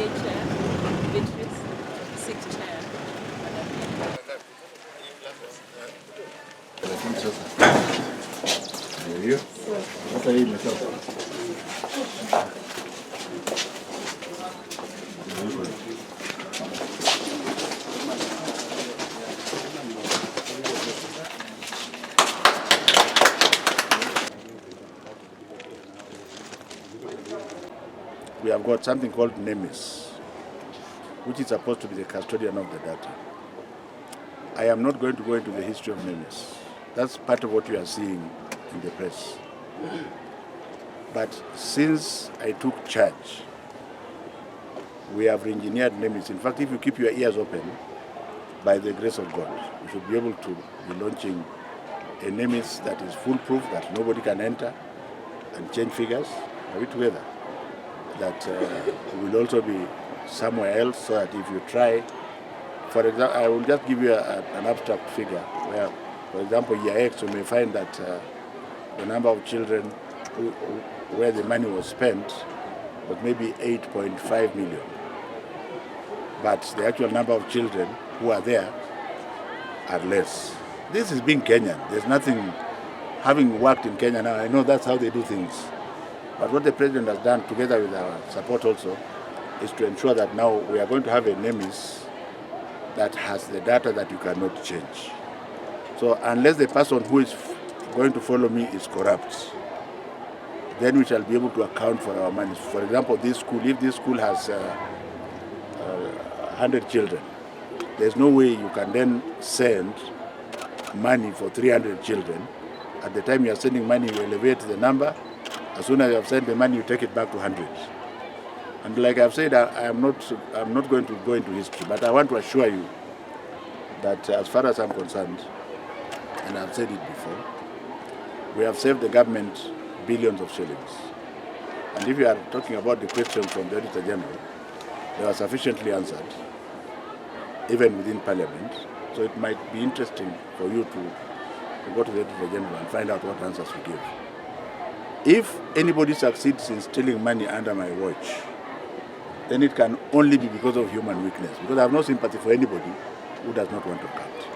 chair, Beatrice, 6th chair. We have got something called NEMIS, which is supposed to be the custodian of the data. I am not going to go into the history of NEMIS. That's part of what you are seeing in the press. But since I took charge, we have re-engineered NEMIS. In fact, if you keep your ears open, by the grace of God, we should be able to be launching a NEMIS that is foolproof, that nobody can enter and change figures. Are we together? That will also be somewhere else, so that if you try, for example, I will just give you an abstract figure where, for example, year X, you may find that the number of children where the money was spent was maybe 8.5 million. But the actual number of children who are there are less. This is being Kenyan. There's nothing, having worked in Kenya now, I know that's how they do things. But what the president has done, together with our support also, is to ensure that now we are going to have a NEMIS that has the data that you cannot change. So unless the person who is going to follow me is corrupt, then we shall be able to account for our money. For example, this school, if this school has 100 children, there's no way you can then send money for 300 children. At the time you are sending money, you elevate the number. As soon as you have sent the money, you take it back to 100. And like I've said, I'm not going to go into history, but I want to assure you that as far as I'm concerned, and I've said it before, we have saved the government billions of shillings. And if you are talking about the questions from the Auditor General, they were sufficiently answered, even within Parliament. So it might be interesting for you to go to the Auditor General and find out what answers we give. If anybody succeeds in stealing money under my watch, then it can only be because of human weakness, because I have no sympathy for anybody who does not want to count.